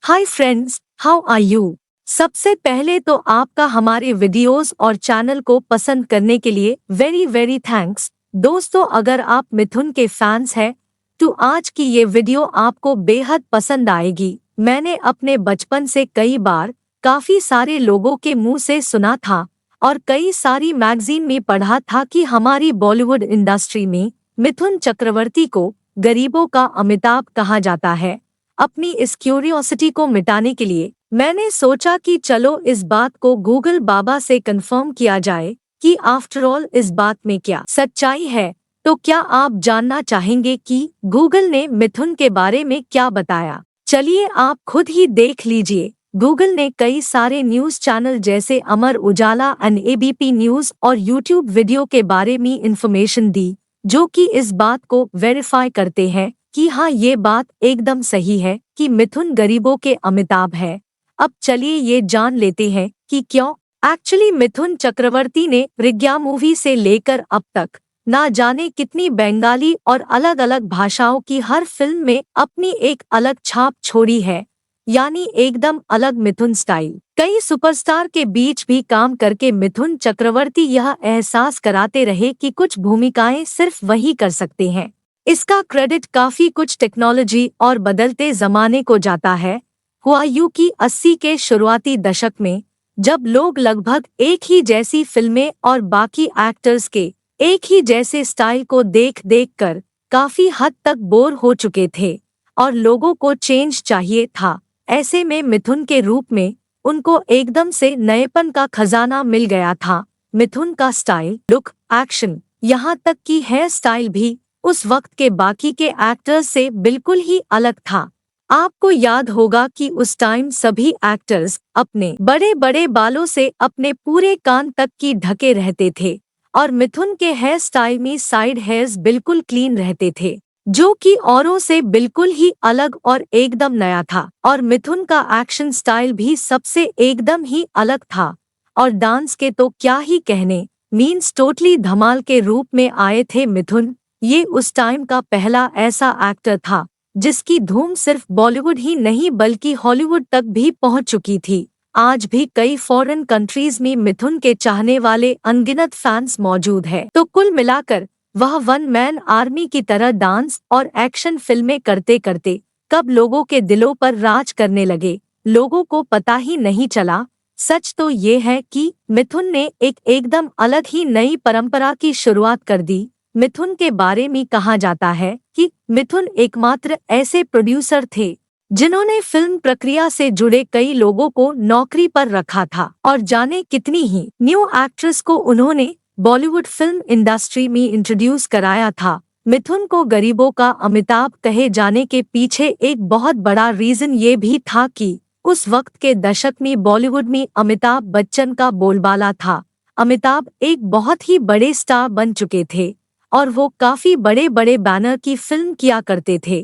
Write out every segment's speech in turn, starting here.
Hi friends, how are you. सबसे पहले तो आपका हमारे वीडियोस और चैनल को पसंद करने के लिए वेरी वेरी थैंक्स। दोस्तों, अगर आप मिथुन के फैंस हैं तो आज की ये वीडियो आपको बेहद पसंद आएगी। मैंने अपने बचपन से कई बार काफी सारे लोगों के मुंह से सुना था और कई सारी मैगजीन में पढ़ा था कि हमारी बॉलीवुड इंडस्ट्री में मिथुन चक्रवर्ती को गरीबों का अमिताभ कहा जाता है। अपनी इस क्यूरियोसिटी को मिटाने के लिए मैंने सोचा कि चलो इस बात को गूगल बाबा से कंफर्म किया जाए कि आफ्टर ऑल इस बात में क्या सच्चाई है। तो क्या आप जानना चाहेंगे कि गूगल ने मिथुन के बारे में क्या बताया? चलिए आप खुद ही देख लीजिए। गूगल ने कई सारे न्यूज चैनल जैसे Amar Ujala and ABP news और यूट्यूब वीडियो के बारे में इंफॉर्मेशन दी, जो कि इस बात को वेरीफाई करते हैं कि हाँ, ये बात एकदम सही है कि मिथुन गरीबों के अमिताभ है। अब चलिए ये जान लेते हैं कि क्यों। एक्चुअली मिथुन चक्रवर्ती ने प्रज्ञा मूवी से लेकर अब तक ना जाने कितनी बंगाली और अलग अलग भाषाओं की हर फिल्म में अपनी एक अलग छाप छोड़ी है, यानी एकदम अलग मिथुन स्टाइल। कई सुपरस्टार के बीच भी काम करके मिथुन चक्रवर्ती यह एहसास कराते रहे कि कुछ भूमिकाएं सिर्फ वही कर सकते हैं। इसका क्रेडिट काफी कुछ टेक्नोलॉजी और बदलते जमाने को जाता है। हुआ यूं कि 80 के शुरुआती दशक में जब लोग लगभग एक ही जैसी फिल्में और बाकी एक्टर्स के एक ही जैसे स्टाइल को देख देख कर काफी हद तक बोर हो चुके थे और लोगों को चेंज चाहिए था, ऐसे में मिथुन के रूप में उनको एकदम से नएपन का खजाना मिल गया था। मिथुन का स्टाइल, लुक, एक्शन, यहाँ तक कि हेयर स्टाइल भी उस वक्त के बाकी के एक्टर्स से बिल्कुल ही अलग था। आपको याद होगा कि उस टाइम सभी एक्टर्स अपने बड़े बड़े बालों से अपने पूरे कान तक की ढके रहते थे और मिथुन के हेयर स्टाइल में साइड हेयर्स बिल्कुल क्लीन रहते थे, जो कि औरों से बिल्कुल ही अलग और एकदम नया था। और मिथुन का एक्शन स्टाइल भी सबसे एकदम ही अलग था। और डांस के तो क्या ही कहने, मीन्स टोटली धमाल के रूप में आए थे मिथुन। ये उस टाइम का पहला ऐसा एक्टर था जिसकी धूम सिर्फ बॉलीवुड ही नहीं बल्कि हॉलीवुड तक भी पहुंच चुकी थी। आज भी कई फॉरेन कंट्रीज में मिथुन के चाहने वाले अनगिनत फैंस मौजूद है। तो कुल मिलाकर वह वन मैन आर्मी की तरह डांस और एक्शन फिल्में करते करते कब लोगों के दिलों पर राज करने लगे, लोगों को पता ही नहीं चला। सच तो ये है कि मिथुन ने एक एकदम अलग ही नई परंपरा की शुरुआत कर दी। मिथुन के बारे में कहा जाता है कि मिथुन एकमात्र ऐसे प्रोड्यूसर थे जिन्होंने फिल्म प्रक्रिया से जुड़े कई लोगों को नौकरी पर रखा था और जाने कितनी ही न्यू एक्ट्रेस को उन्होंने बॉलीवुड फिल्म इंडस्ट्री में इंट्रोड्यूस कराया था। मिथुन को गरीबों का अमिताभ कहे जाने के पीछे एक बहुत बड़ा रीजन ये भी था कि उस वक्त के दशक में बॉलीवुड में अमिताभ बच्चन का बोलबाला था। अमिताभ एक बहुत ही बड़े स्टार बन चुके थे और वो काफी बड़े बड़े बैनर की फिल्म किया करते थे।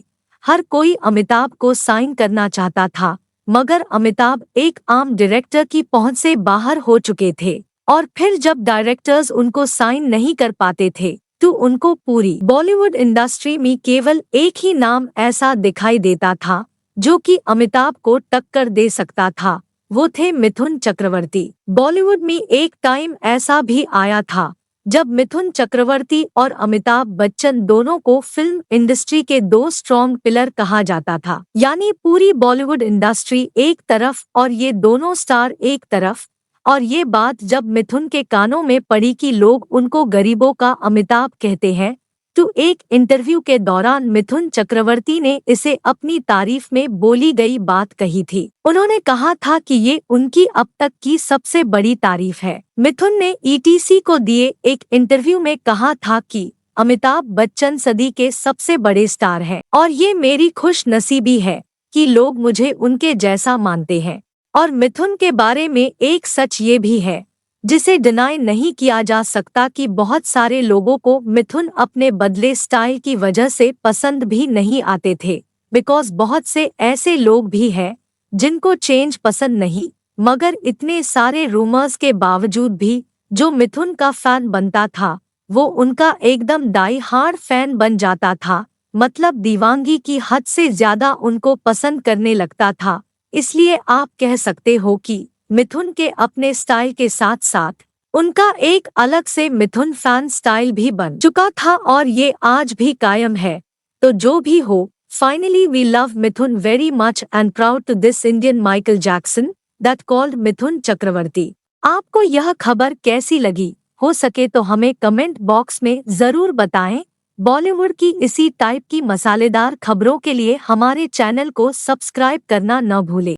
हर कोई अमिताभ को साइन करना चाहता था, मगर अमिताभ एक आम डायरेक्टर की पहुंच से बाहर हो चुके थे और फिर जब डायरेक्टर्स उनको साइन नहीं कर पाते थे तो उनको पूरी बॉलीवुड इंडस्ट्री में केवल एक ही नाम ऐसा दिखाई देता था जो कि अमिताभ को टक्कर दे सकता था, वो थे मिथुन चक्रवर्ती। बॉलीवुड में एक टाइम ऐसा भी आया था जब मिथुन चक्रवर्ती और अमिताभ बच्चन दोनों को फिल्म इंडस्ट्री के दो स्ट्रॉन्ग पिलर कहा जाता था, यानी पूरी बॉलीवुड इंडस्ट्री एक तरफ और ये दोनों स्टार एक तरफ। और ये बात जब मिथुन के कानों में पड़ी कि लोग उनको गरीबों का अमिताभ कहते हैं, तो एक इंटरव्यू के दौरान मिथुन चक्रवर्ती ने इसे अपनी तारीफ में बोली गई बात कही थी। उन्होंने कहा था कि ये उनकी अब तक की सबसे बड़ी तारीफ है। मिथुन ने ईटीसी को दिए एक इंटरव्यू में कहा था कि अमिताभ बच्चन सदी के सबसे बड़े स्टार हैं और ये मेरी खुश नसीबी है कि लोग मुझे उनके जैसा मानते हैं। और मिथुन के बारे में एक सच ये भी है जिसे डिनाई नहीं किया जा सकता कि बहुत सारे लोगों को मिथुन अपने बदले स्टाइल की वजह से पसंद भी नहीं आते थे। बिकॉज बहुत से ऐसे लोग भी हैं जिनको चेंज पसंद नहीं, मगर इतने सारे रूमर्स के बावजूद भी जो मिथुन का फैन बनता था वो उनका एकदम डाई हार्ड फैन बन जाता था। मतलब दीवानगी की हद से ज्यादा उनको पसंद करने लगता था। इसलिए आप कह सकते हो कि मिथुन के अपने स्टाइल के साथ साथ उनका एक अलग से मिथुन फैन स्टाइल भी बन चुका था और ये आज भी कायम है। तो जो भी हो, finally we love Mithun very much and proud to this Indian Michael Jackson that called Mithun Chakraborty. आपको यह खबर कैसी लगी? हो सके तो हमें कमेंट बॉक्स में जरूर बताएं। बॉलीवुड की इसी टाइप की मसालेदार खबरों के लिए हमारे चैनल को सब्सक्राइब करना न भूलें।